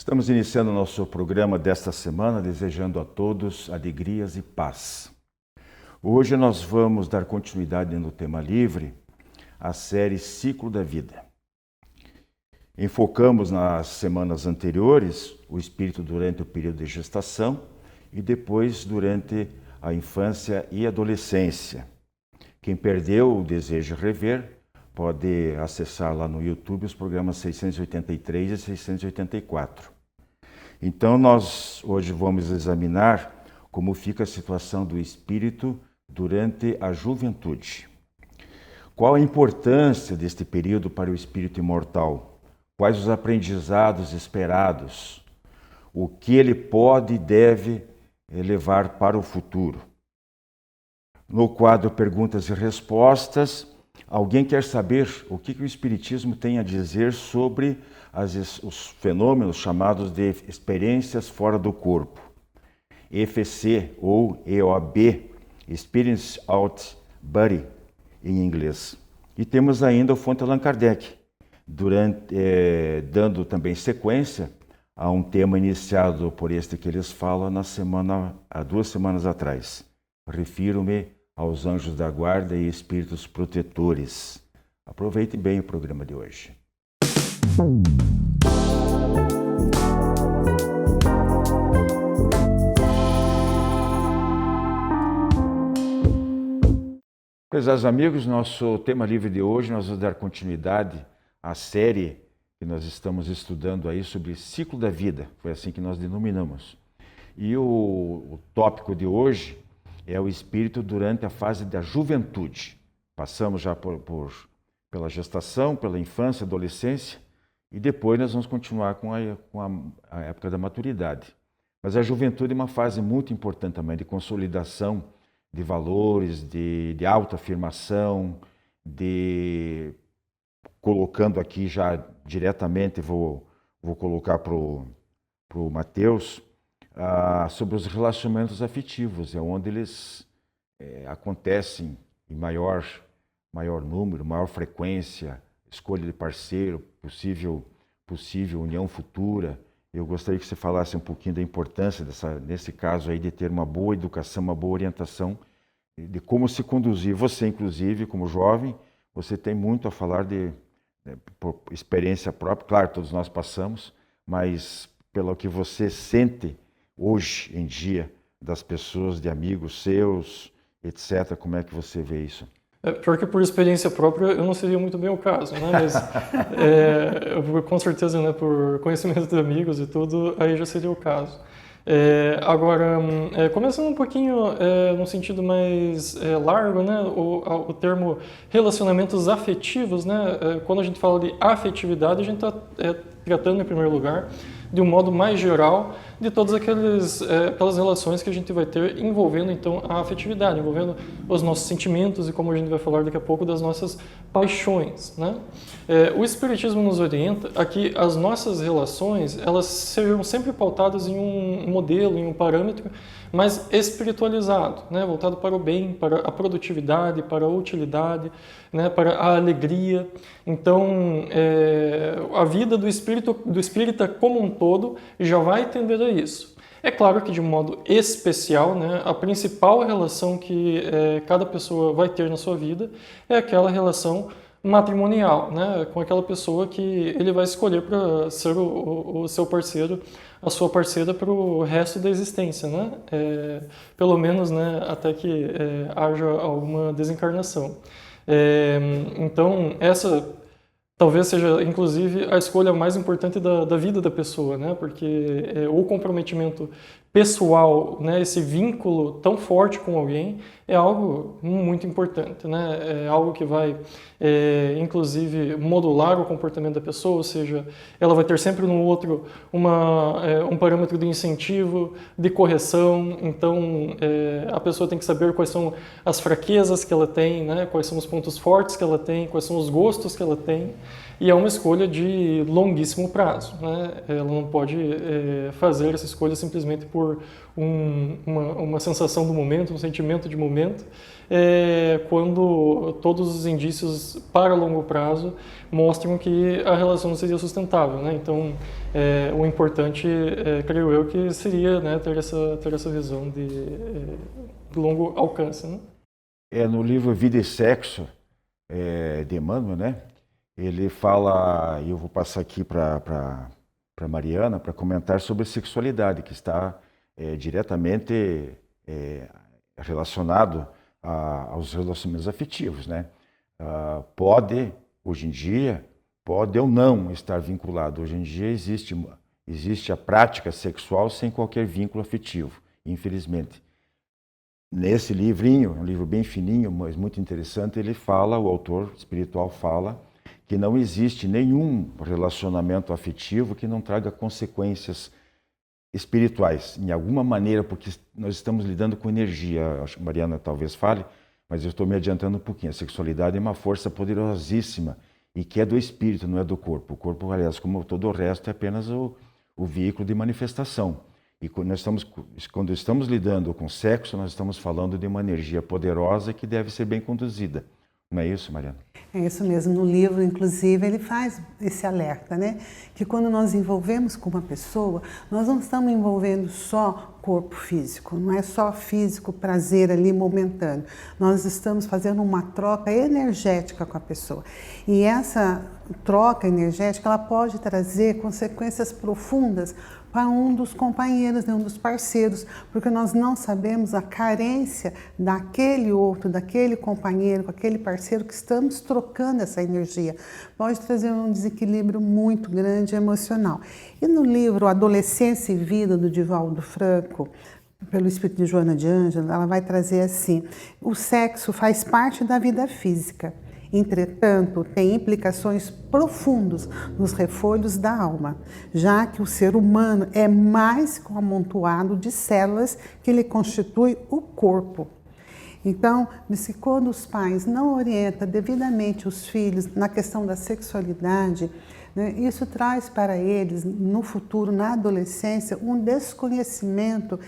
Estamos iniciando o nosso programa desta semana, desejando a todos alegrias e paz. Hoje nós vamos dar continuidade no tema livre, à série Ciclo da Vida. Enfocamos nas semanas anteriores o espírito durante o período de gestação e depois durante a infância e adolescência. Quem perdeu o desejo de rever, pode acessar lá no YouTube os programas 683 e 684. Então, nós hoje vamos examinar como fica a situação do espírito durante a juventude. Qual a importância deste período para o espírito imortal? Quais os aprendizados esperados? O que ele pode e deve levar para o futuro? No quadro Perguntas e Respostas, alguém quer saber o que o Espiritismo tem a dizer sobre os fenômenos chamados de experiências fora do corpo. EFC ou EOB, Experience Out Body, em inglês. E temos ainda o Fonte Allan Kardec, dando também sequência a um tema iniciado por este que eles falam há 2 semanas atrás. Refiro-me aos anjos da guarda e espíritos protetores. Aproveite bem o programa de hoje. Prezados amigos, nosso tema livre de hoje, nós vamos dar continuidade à série que nós estamos estudando aí sobre ciclo da vida, foi assim que nós denominamos. E o tópico de hoje é o espírito durante a fase da juventude. Passamos já pela gestação, pela infância, adolescência, e depois nós vamos continuar com a época da maturidade. Mas a juventude é uma fase muito importante também, de consolidação de valores, de autoafirmação, colocando aqui já diretamente, vou colocar para o Mateus, sobre os relacionamentos afetivos, é onde eles acontecem em maior número, maior frequência, escolha de parceiro, possível união futura. Eu gostaria que você falasse um pouquinho da importância nesse caso aí de ter uma boa educação, uma boa orientação, de como se conduzir. Você, inclusive, como jovem, você tem muito a falar por experiência própria, claro, todos nós passamos, mas pelo que você sente hoje em dia das pessoas, de amigos seus, etc. Como é que você vê isso? Pior que por experiência própria eu não seria muito bem o caso, né? Mas com certeza, né, por conhecimento de amigos e tudo, aí já seria o caso. Agora, começando um pouquinho no sentido mais largo, né, o termo relacionamentos afetivos, né, quando a gente fala de afetividade, a gente está tratando em primeiro lugar de um modo mais geral de todas aquelas relações que a gente vai ter envolvendo então a afetividade, envolvendo os nossos sentimentos e, como a gente vai falar daqui a pouco, das nossas paixões, né? O Espiritismo nos orienta a que as nossas relações elas sejam sempre pautadas em um modelo, em um parâmetro mais espiritualizado, né? Voltado para o bem, para a produtividade, para a utilidade, né? Para a alegria. Então, a vida do espírita como um todo já vai tender a isso. É claro que de um modo especial, né, a principal relação que cada pessoa vai ter na sua vida é aquela relação matrimonial, né, com aquela pessoa que ele vai escolher para ser o seu parceiro, a sua parceira para o resto da existência, né, pelo menos, né, até que haja alguma desencarnação. Então, essa talvez seja, inclusive, a escolha mais importante da vida da pessoa, né? Porque o comprometimento pessoal, né? Esse vínculo tão forte com alguém é algo muito importante, né? É algo que vai, inclusive, modular o comportamento da pessoa, ou seja, ela vai ter sempre no outro um parâmetro de incentivo, de correção. Então, a pessoa tem que saber quais são as fraquezas que ela tem, né? Quais são os pontos fortes que ela tem, quais são os gostos que ela tem. e é uma escolha de longuíssimo prazo, né? Ela não pode fazer essa escolha simplesmente por uma sensação do momento, um sentimento de momento, quando todos os indícios para longo prazo mostram que a relação não seria sustentável, né? Então, o importante, creio eu, que seria, né, ter essa visão de longo alcance, né? No livro Vida e Sexo, de Emmanuel, né? Ele fala, e eu vou passar aqui para Mariana, para comentar sobre sexualidade, que está diretamente relacionado aos relacionamentos afetivos, né? Pode, hoje em dia, pode ou não estar vinculado. Hoje em dia existe a prática sexual sem qualquer vínculo afetivo, infelizmente. Nesse livrinho, um livro bem fininho, mas muito interessante, o autor espiritual fala que não existe nenhum relacionamento afetivo que não traga consequências espirituais, em alguma maneira, porque nós estamos lidando com energia. Acho que Mariana talvez fale, mas eu estou me adiantando um pouquinho. A sexualidade é uma força poderosíssima e que é do espírito, não é do corpo. O corpo, aliás, como todo o resto, é apenas o veículo de manifestação. E quando estamos lidando com sexo, nós estamos falando de uma energia poderosa que deve ser bem conduzida. Não é isso, Mariana? É isso mesmo. No livro, inclusive, ele faz esse alerta, né? Que quando nós envolvemos com uma pessoa, nós não estamos envolvendo só corpo físico, não é só físico, prazer ali momentâneo. Nós estamos fazendo uma troca energética com a pessoa. E essa troca energética, ela pode trazer consequências profundas para um dos companheiros, um dos parceiros, porque nós não sabemos a carência daquele outro, daquele companheiro, com aquele parceiro que estamos trocando essa energia. Pode trazer um desequilíbrio muito grande emocional. E no livro Adolescência e Vida, do Divaldo Franco, pelo espírito de Joana de Ângelo, ela vai trazer assim: o sexo faz parte da vida física. Entretanto, tem implicações profundas nos refolhos da alma, já que o ser humano é mais que um amontoado de células que lhe constitui o corpo. Então, quando os pais não orientam devidamente os filhos na questão da sexualidade, né, isso traz para eles, no futuro, na adolescência, um desconhecimento.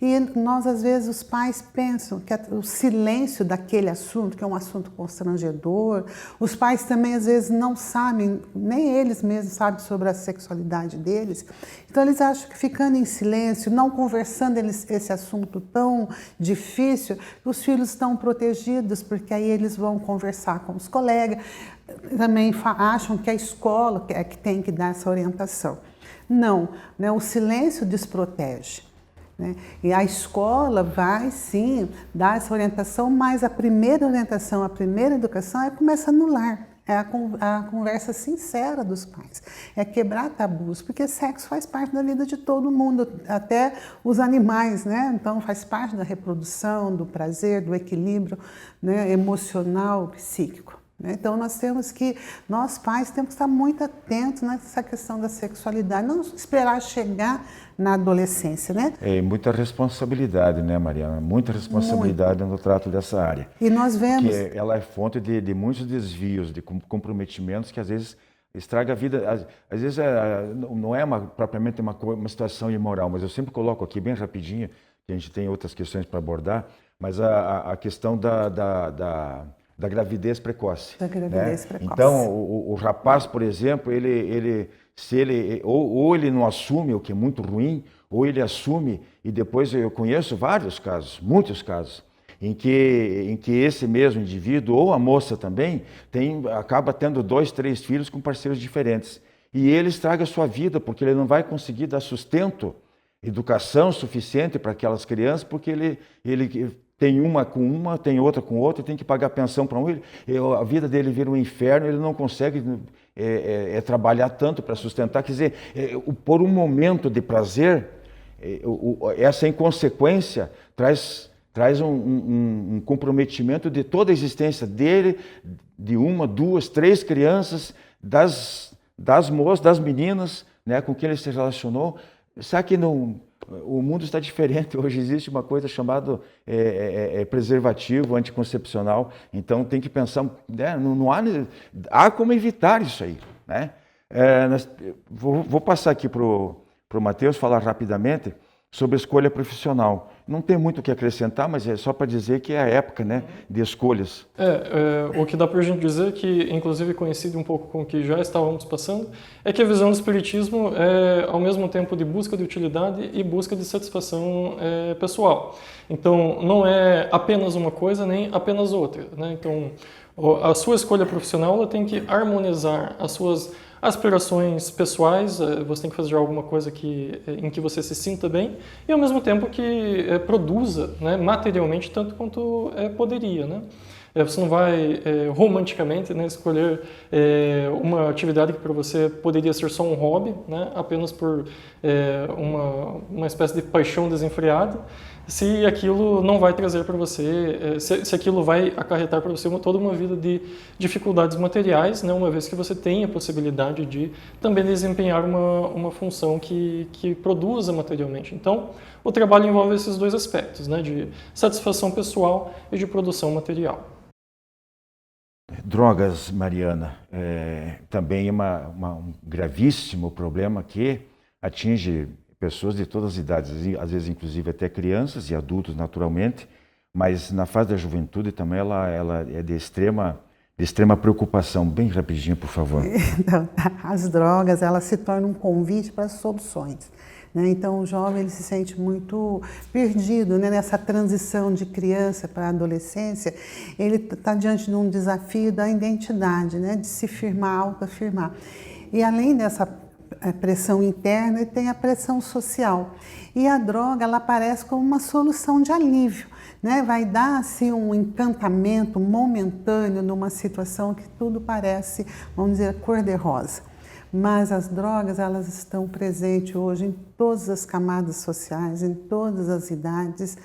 E nós, às vezes, os pais pensam que o silêncio daquele assunto, que é um assunto constrangedor, os pais também, às vezes, não sabem, nem eles mesmos sabem sobre a sexualidade deles. Então, eles acham que ficando em silêncio, não conversando esse assunto tão difícil, os filhos estão protegidos, porque aí eles vão conversar com os colegas, também acham que a escola é que tem que dar essa orientação. Não, né? O silêncio desprotege. Né? E a escola vai, sim, dar essa orientação, mas a primeira orientação, a primeira educação começa no lar. É a conversa sincera dos pais, é quebrar tabus, porque sexo faz parte da vida de todo mundo, até os animais, né? Então faz parte da reprodução, do prazer, do equilíbrio, né, emocional, psíquico. Então nós pais temos que estar muito atentos nessa questão da sexualidade, não esperar chegar na adolescência, né? Muita responsabilidade, né, Mariana? Muita responsabilidade no trato dessa área. E nós vemos... Que ela é fonte de muitos desvios, de comprometimentos que às vezes estraga a vida. Às vezes não é propriamente uma situação imoral, mas eu sempre coloco aqui bem rapidinho, que a gente tem outras questões para abordar, mas a questão da gravidez precoce. Da gravidez precoce. Então, o rapaz, por exemplo, ou ele não assume, o que é muito ruim, ou ele assume, e depois eu conheço vários casos, muitos casos, em que esse mesmo indivíduo, ou a moça também, acaba tendo 2, 3 filhos com parceiros diferentes. E ele estraga a sua vida, porque ele não vai conseguir dar sustento, educação suficiente para aquelas crianças, porque ele tem uma com uma, tem outra com outra, tem que pagar pensão para a vida dele vira um inferno, ele não consegue trabalhar tanto para sustentar. Quer dizer, por um momento de prazer, essa inconsequência traz um comprometimento de toda a existência dele, de 1, 2, 3 crianças, das moças, das meninas, né, com quem ele se relacionou. Sabe que o mundo está diferente. Hoje existe uma coisa chamada preservativo anticoncepcional. Então tem que pensar, né, há como evitar isso aí. né? Vou passar aqui para o Matheus falar rapidamente sobre a escolha profissional. Não tem muito o que acrescentar, mas é só para dizer que é a época, né, de escolhas. O que dá para a gente dizer, que inclusive coincide um pouco com o que já estávamos passando, é que a visão do espiritismo é ao mesmo tempo de busca de utilidade e busca de satisfação pessoal. Então, não é apenas uma coisa nem apenas outra, né? Então, a sua escolha profissional ela tem que harmonizar as suas aspirações pessoais, você tem que fazer alguma coisa em que você se sinta bem e ao mesmo tempo que produza, né, materialmente tanto quanto poderia, né? Você não vai romanticamente, né, escolher uma atividade que para você poderia ser só um hobby, né, apenas por uma espécie de paixão desenfreada, se aquilo não vai trazer para você, se aquilo vai acarretar para você toda uma vida de dificuldades materiais, né, uma vez que você tem a possibilidade de também desempenhar uma função que produza materialmente. Então, o trabalho envolve esses dois aspectos, né, de satisfação pessoal e de produção material. Drogas, Mariana, também é um gravíssimo problema que atinge pessoas de todas as idades, às vezes inclusive até crianças e adultos naturalmente, mas na fase da juventude também ela é de extrema preocupação. Bem rapidinho, por favor. Então, as drogas, elas se tornam um convite para as soluções, né? Então o jovem ele se sente muito perdido, né? Nessa transição de criança para a adolescência, ele está diante de um desafio da identidade, né? De se firmar, autoafirmar. E além dessa pressão interna, tem a pressão social. E a droga, ela aparece como uma solução de alívio, né? Vai dar assim um encantamento momentâneo numa situação que tudo parece, vamos dizer, cor-de-rosa. Mas as drogas, elas estão presentes hoje em todas as camadas sociais, em todas as idades.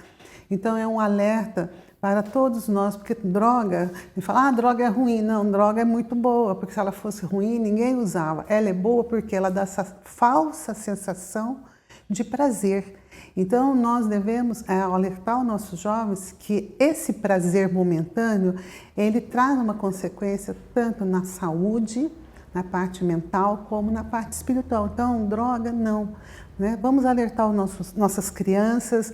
Então é um alerta para todos nós, porque droga, me fala, droga é ruim. Não, droga é muito boa, porque se ela fosse ruim, ninguém usava. Ela é boa porque ela dá essa falsa sensação de prazer. Então, nós devemos alertar os nossos jovens que esse prazer momentâneo, ele traz uma consequência tanto na saúde, na parte mental, como na parte espiritual. Então, droga, não, né? Vamos alertar nossas crianças.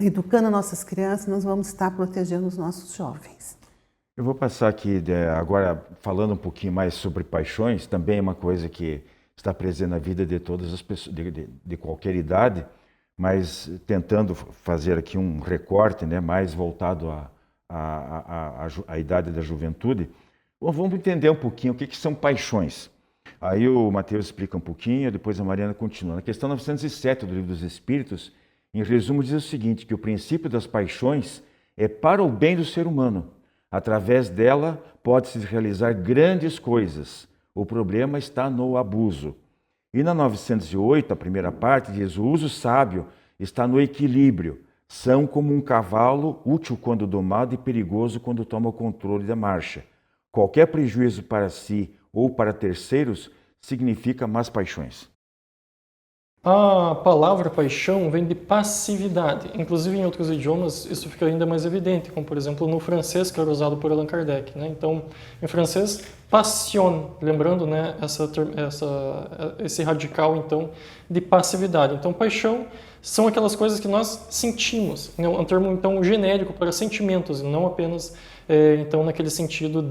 Educando nossas crianças, nós vamos estar protegendo os nossos jovens. Eu vou passar aqui agora falando um pouquinho mais sobre paixões, também é uma coisa que está presente na vida de todas as pessoas, de qualquer idade, mas tentando fazer aqui um recorte, né, mais voltado à idade da juventude. Bom, vamos entender um pouquinho o que são paixões. Aí o Matheus explica um pouquinho, depois a Mariana continua. Na questão 907 do Livro dos Espíritos, em resumo, diz o seguinte, que o princípio das paixões é para o bem do ser humano. Através dela pode-se realizar grandes coisas. O problema está no abuso. E na 908, a primeira parte, diz, o uso sábio está no equilíbrio. São como um cavalo, útil quando domado e perigoso quando toma o controle da marcha. Qualquer prejuízo para si ou para terceiros significa más paixões. A palavra paixão vem de passividade. Inclusive, em outros idiomas, isso fica ainda mais evidente, como, por exemplo, no francês, que era usado por Allan Kardec, né? Então, em francês, passion, lembrando, né, esse radical, então, de passividade. Então, paixão são aquelas coisas que nós sentimos, é um termo, então, genérico para sentimentos, e não apenas, então, naquele sentido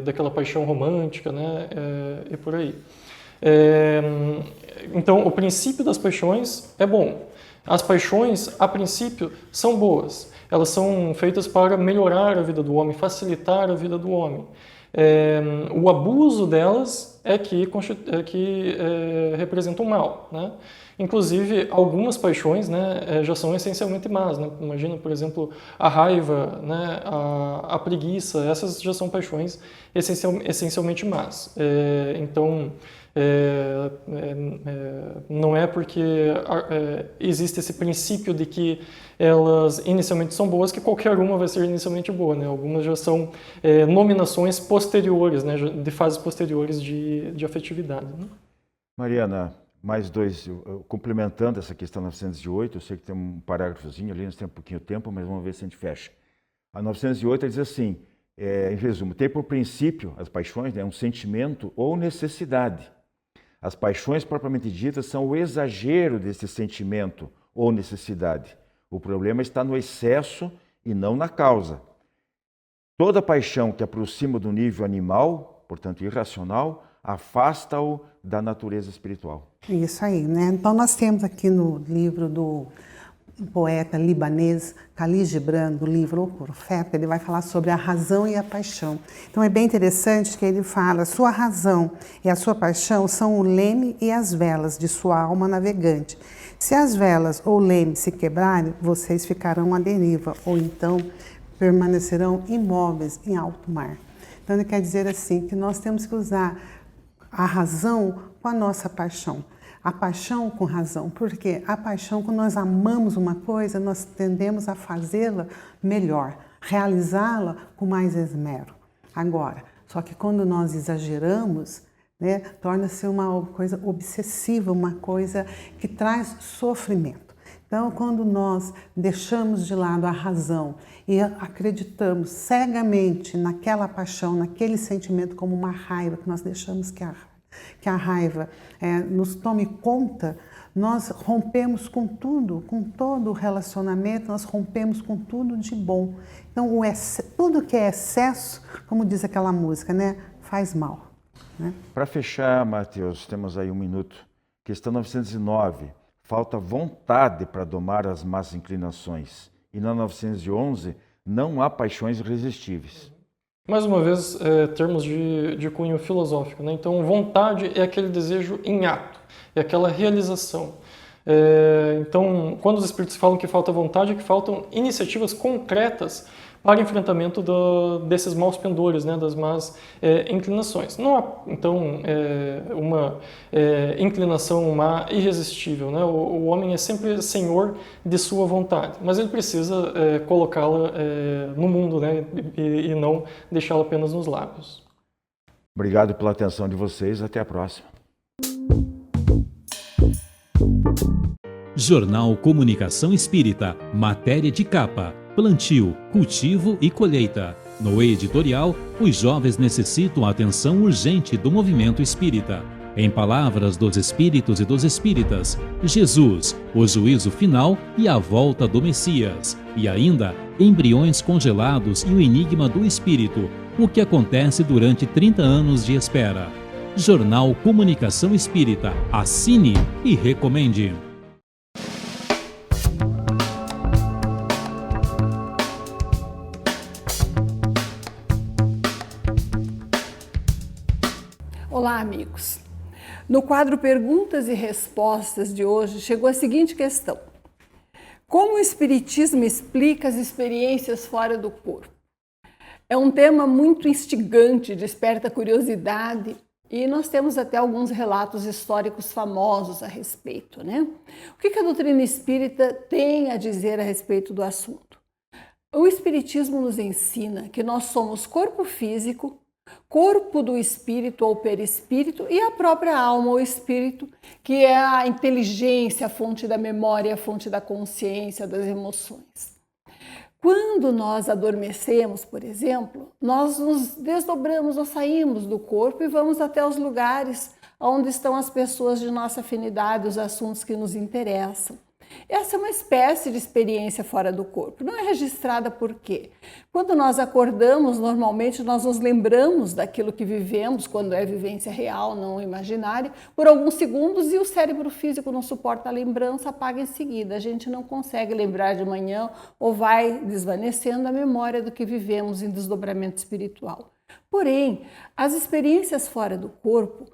daquela paixão romântica, né, e por aí. Então, o princípio das paixões é bom. As paixões, a princípio, são boas. Elas são feitas para melhorar a vida do homem, facilitar a vida do homem. O abuso delas é que representa o mal, né? Inclusive, algumas paixões, né, já são essencialmente más, né? Imagina, por exemplo, a raiva, né, a preguiça, essas já são paixões essencialmente más. Então, não é porque existe esse princípio de que elas inicialmente são boas que qualquer uma vai ser inicialmente boa, né? Algumas já são nominações posteriores, né? De fases posteriores de afetividade, né? Mariana, mais dois, complementando essa questão 908, eu sei que tem um parágrafozinho ali, nós temos um pouquinho de tempo, mas vamos ver se a gente fecha. A 908 diz assim, em resumo, tem por princípio, as paixões, né, um sentimento ou necessidade. As paixões propriamente ditas são o exagero desse sentimento ou necessidade. O problema está no excesso e não na causa. Toda paixão que aproxima do nível animal, portanto irracional, afasta-o da natureza espiritual. Isso aí, né? Então nós temos aqui no livro do poeta libanês Khalil Gibran, do livro O Profeta, ele vai falar sobre a razão e a paixão. Então é bem interessante que ele fala: sua razão e a sua paixão são o leme e as velas de sua alma navegante. Se as velas ou o leme se quebrarem, vocês ficarão à deriva, ou então permanecerão imóveis em alto mar. Então ele quer dizer assim, que nós temos que usar a razão com a nossa paixão. A paixão com razão, porque a paixão, quando nós amamos uma coisa, nós tendemos a fazê-la melhor, realizá-la com mais esmero. Agora, só que quando nós exageramos, né, torna-se uma coisa obsessiva, uma coisa que traz sofrimento. Então, quando nós deixamos de lado a razão e acreditamos cegamente naquela paixão, naquele sentimento como uma raiva, que nós deixamos que a raiva nos tome conta, nós rompemos com tudo, com todo o relacionamento, nós rompemos com tudo de bom. Então, tudo que é excesso, como diz aquela música, né, faz mal. Né? Para fechar, Mateus, temos aí um minuto. Questão 909. Falta vontade para domar as más inclinações. E na 911, não há paixões irresistíveis. Mais uma vez, termos de cunho filosófico, né? Então, vontade é aquele desejo em ato, é aquela realização. Então, quando os espíritos falam que falta vontade, é que faltam iniciativas concretas para enfrentamento desses maus pendores, né, das más inclinações. Não há, então, uma inclinação má irresistível. Né? O homem é sempre senhor de sua vontade, mas ele precisa colocá-la no mundo, né, e não deixá-la apenas nos lábios. Obrigado pela atenção de vocês. Até a próxima. Jornal Comunicação Espírita, matéria de capa, plantio, cultivo e colheita. No editorial, os jovens necessitam a atenção urgente do movimento espírita. Em palavras dos espíritos e dos espíritas, Jesus, o juízo final e a volta do Messias. E ainda, embriões congelados e o enigma do espírito, o que acontece durante 30 anos de espera. Jornal Comunicação Espírita, assine e recomende. Olá, amigos. No quadro Perguntas e Respostas de hoje, chegou a seguinte questão: como o Espiritismo explica as experiências fora do corpo? É um tema muito instigante, desperta curiosidade, e nós temos até alguns relatos históricos famosos a respeito, né? O que a doutrina espírita tem a dizer a respeito do assunto? O Espiritismo nos ensina que nós somos corpo físico, corpo do espírito ou perispírito e a própria alma ou espírito, que é a inteligência, a fonte da memória, a fonte da consciência, das emoções. Quando nós adormecemos, por exemplo, nós nos desdobramos, nós saímos do corpo e vamos até os lugares onde estão as pessoas de nossa afinidade, os assuntos que nos interessam. Essa é uma espécie de experiência fora do corpo. Não é registrada por quê? Quando nós acordamos, normalmente nós nos lembramos daquilo que vivemos, quando é vivência real, não imaginária, por alguns segundos, e o cérebro físico não suporta a lembrança, apaga em seguida. A gente não consegue lembrar de manhã ou vai desvanecendo a memória do que vivemos em desdobramento espiritual. Porém, as experiências fora do corpo,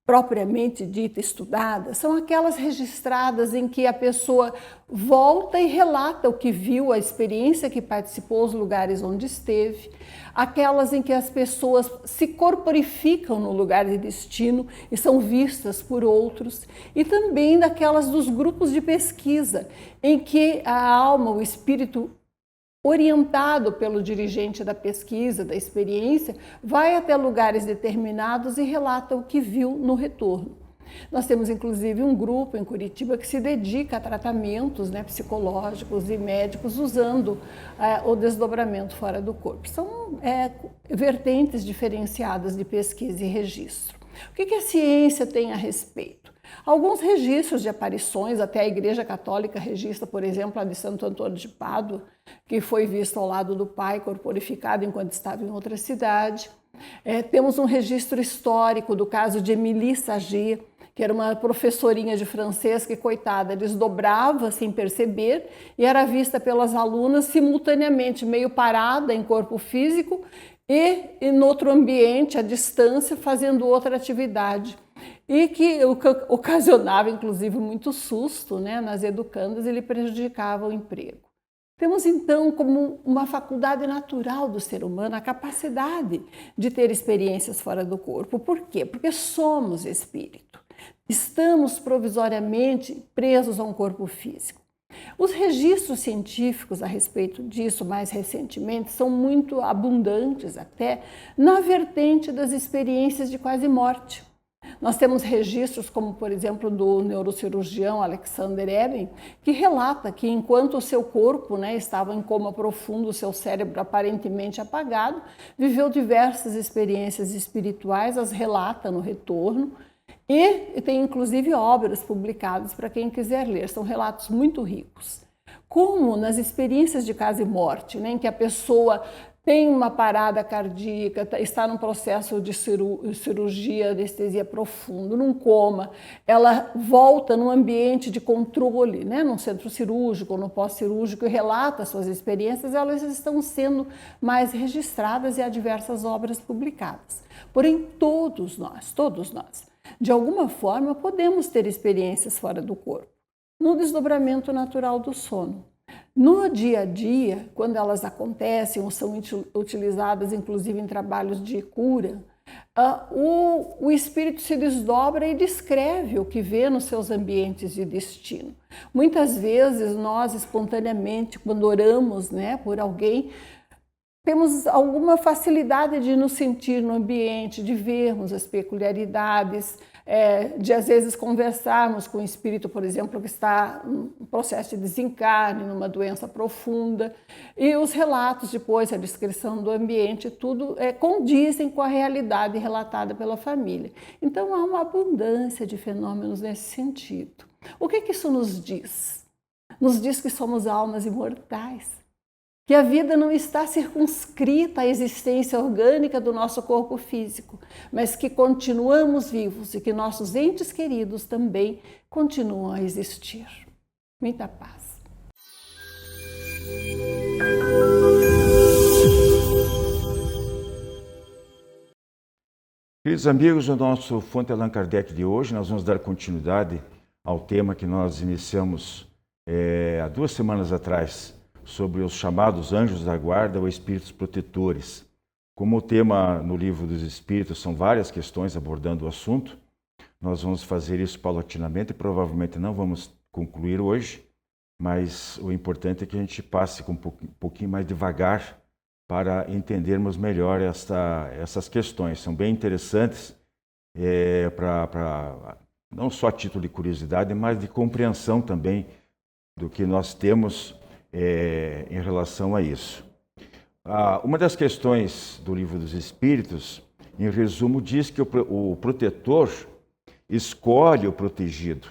propriamente dita, estudada, são aquelas registradas em que a pessoa volta e relata o que viu, a experiência que participou, os lugares onde esteve, aquelas em que as pessoas se corporificam no lugar de destino e são vistas por outros, e também daquelas dos grupos de pesquisa, em que a alma, o espírito, orientado pelo dirigente da pesquisa, da experiência, vai até lugares determinados e relata o que viu no retorno. Nós temos, inclusive, um grupo em Curitiba que se dedica a tratamentos, né, psicológicos e médicos usando o desdobramento fora do corpo. São vertentes diferenciadas de pesquisa e registro. O que a ciência tem a respeito? Alguns registros de aparições, até a Igreja Católica registra, por exemplo, a de Santo Antônio de Pádua, que foi visto ao lado do pai corporificado enquanto estava em outra cidade. Temos um registro histórico do caso de Émilie Saget, que era uma professorinha de francês que, coitada, desdobrava sem perceber e era vista pelas alunas simultaneamente, meio parada em corpo físico e em outro ambiente, à distância, fazendo outra atividade. E que ocasionava, inclusive, muito susto, né, nas educandas e lhe prejudicava o emprego. Temos, então, como uma faculdade natural do ser humano a capacidade de ter experiências fora do corpo. Por quê? Porque somos espírito. Estamos provisoriamente presos a um corpo físico. Os registros científicos a respeito disso, mais recentemente, são muito abundantes até na vertente das experiências de quase morte. Nós temos registros como, por exemplo, do neurocirurgião Alexander Eben, que relata que enquanto o seu corpo, né, estava em coma profundo, o seu cérebro aparentemente apagado, viveu diversas experiências espirituais, as relata no retorno, e tem inclusive obras publicadas para quem quiser ler. São relatos muito ricos. Como nas experiências de quase morte, né, em que a pessoa tem uma parada cardíaca, está num processo de cirurgia, anestesia profundo, num coma, ela volta num ambiente de controle, né, num centro cirúrgico, no pós-cirúrgico, e relata suas experiências, elas estão sendo mais registradas e há diversas obras publicadas. Porém, todos nós, de alguma forma, podemos ter experiências fora do corpo, no desdobramento natural do sono. No dia a dia, quando elas acontecem ou são utilizadas, inclusive em trabalhos de cura, o espírito se desdobra e descreve o que vê nos seus ambientes de destino. Muitas vezes nós, espontaneamente, quando oramos, né, por alguém, temos alguma facilidade de nos sentir no ambiente, de vermos as peculiaridades, de às vezes conversarmos com o espírito, por exemplo, que está em processo de desencarne, numa doença profunda, e os relatos depois, a descrição do ambiente, tudo condizem com a realidade relatada pela família. Então há uma abundância de fenômenos nesse sentido. O que isso nos diz? Nos diz que somos almas imortais, que a vida não está circunscrita à existência orgânica do nosso corpo físico, mas que continuamos vivos e que nossos entes queridos também continuam a existir. Muita paz. Queridos amigos, o nosso Fonte Allan Kardec de hoje, nós vamos dar continuidade ao tema que nós iniciamos há 2 semanas atrás, sobre os chamados anjos da guarda ou espíritos protetores. Como o tema no Livro dos Espíritos são várias questões abordando o assunto, nós vamos fazer isso paulatinamente e provavelmente não vamos concluir hoje, mas o importante é que a gente passe com um pouquinho mais devagar para entendermos melhor essas questões. São bem interessantes, não só a título de curiosidade, mas de compreensão também do que nós temos em relação a isso. Uma das questões do Livro dos Espíritos, em resumo, diz que o protetor escolhe o protegido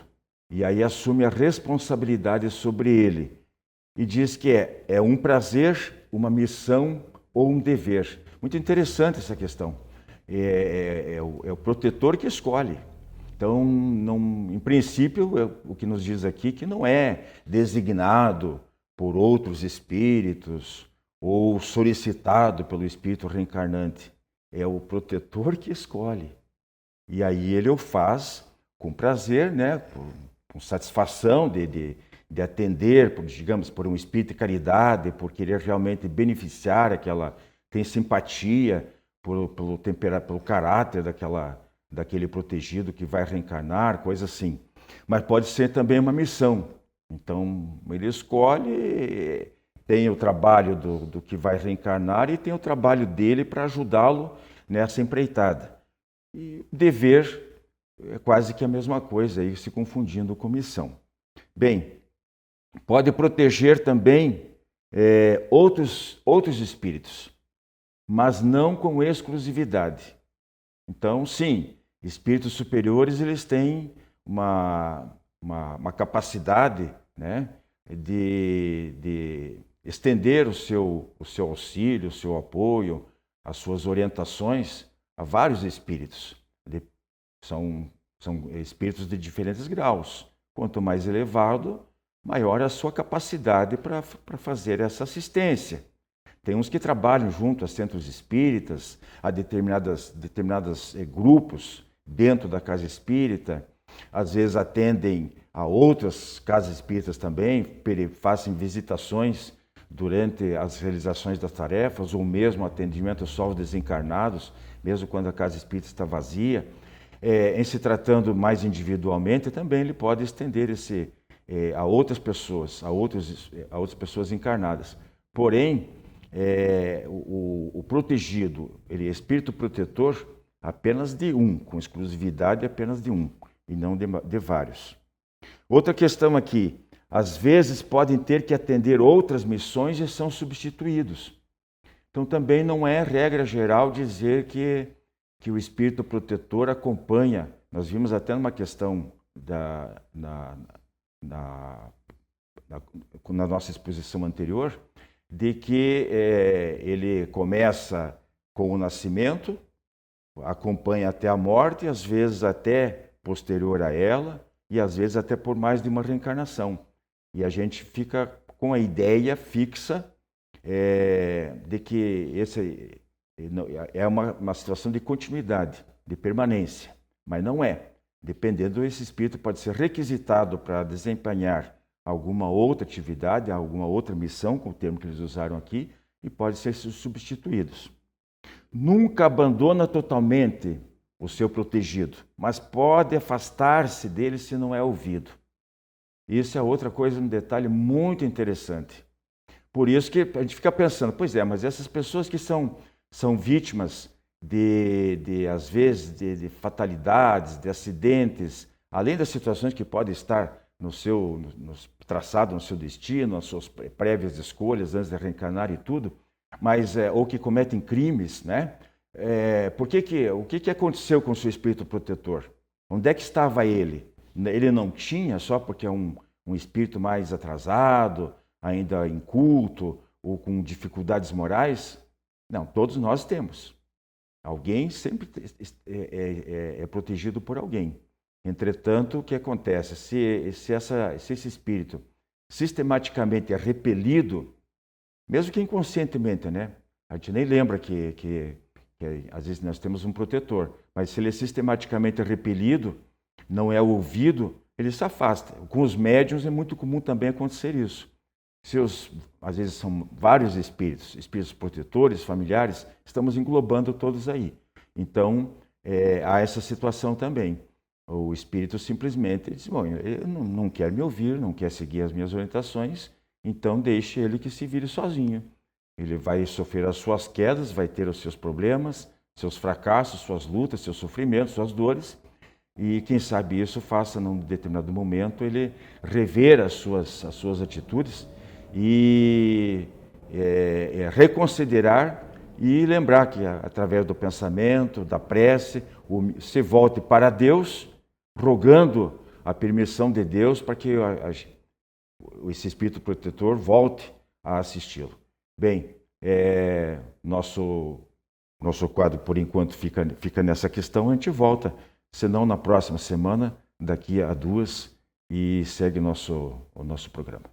e aí assume a responsabilidade sobre ele. E diz que é um prazer, uma missão ou um dever. Muito interessante essa questão. É o protetor que escolhe. Então, em princípio, o que nos diz aqui que não é designado por outros espíritos ou solicitado pelo espírito reencarnante. É o protetor que escolhe. E aí ele o faz com prazer, né? Com satisfação de atender, digamos, por um espírito de caridade, por querer realmente beneficiar tem simpatia pelo caráter daquele protegido que vai reencarnar, coisa assim. Mas pode ser também uma missão. Então, ele escolhe, tem o trabalho do que vai reencarnar e tem o trabalho dele para ajudá-lo nessa empreitada. E dever é quase que a mesma coisa, aí se confundindo com missão. Bem, pode proteger também outros espíritos, mas não com exclusividade. Então, sim, espíritos superiores, eles têm uma capacidade, né, de estender o seu auxílio, o seu apoio, as suas orientações a vários espíritos. São espíritos de diferentes graus. Quanto mais elevado, maior é a sua capacidade para fazer essa assistência. Tem uns que trabalham junto a centros espíritas, a determinados grupos dentro da casa espírita, às vezes atendem a outras casas espíritas também, fazem visitações durante as realizações das tarefas, ou mesmo atendimento só aos desencarnados, mesmo quando a casa espírita está vazia. Em se tratando mais individualmente, também ele pode estender a outras pessoas, a outras pessoas encarnadas. Porém, o protegido, ele é espírito protetor apenas de um, com exclusividade apenas de um, e não de vários. Outra questão aqui, às vezes podem ter que atender outras missões e são substituídos. Então também não é regra geral dizer que o espírito protetor acompanha. Nós vimos até numa questão na nossa exposição anterior, de que ele começa com o nascimento, acompanha até a morte, às vezes até posterior a ela, e às vezes até por mais de uma reencarnação. E a gente fica com a ideia fixa de que esse é uma situação de continuidade, de permanência, mas não é. Dependendo, esse espírito pode ser requisitado para desempenhar alguma outra atividade, alguma outra missão, com o termo que eles usaram aqui, e pode ser substituídos. Nunca abandona totalmente o seu protegido, mas pode afastar-se dele se não é ouvido. Isso é outra coisa, um detalhe muito interessante. Por isso que a gente fica pensando, pois é, mas essas pessoas que são vítimas às vezes, de fatalidades, de acidentes, além das situações que podem estar traçado no seu destino, nas suas prévias escolhas antes de reencarnar e tudo, mas ou que cometem crimes, né? O que aconteceu com o seu espírito protetor? Onde é que estava ele? Ele não tinha só porque é um espírito mais atrasado, ainda inculto ou com dificuldades morais? Não, todos nós temos. Alguém sempre é protegido por alguém. Entretanto, o que acontece? Se esse espírito sistematicamente é repelido, mesmo que inconscientemente, né? A gente nem lembra que às vezes nós temos um protetor, mas se ele é sistematicamente repelido, não é ouvido, ele se afasta. Com os médiuns é muito comum também acontecer isso. Às vezes são vários espíritos protetores, familiares, estamos englobando todos aí. Então, há essa situação também. O espírito simplesmente diz, bom, ele não quer me ouvir, não quer seguir as minhas orientações, então deixe ele que se vire sozinho. Ele vai sofrer as suas quedas, vai ter os seus problemas, seus fracassos, suas lutas, seus sofrimentos, suas dores, e quem sabe isso faça, num determinado momento, ele rever as suas atitudes e reconsiderar e lembrar que, através do pensamento, da prece, se volte para Deus, rogando a permissão de Deus para que esse espírito protetor volte a assisti-lo. Bem, nosso quadro, por enquanto, fica nessa questão. A gente volta, senão na próxima semana, daqui a 2, e segue o nosso programa.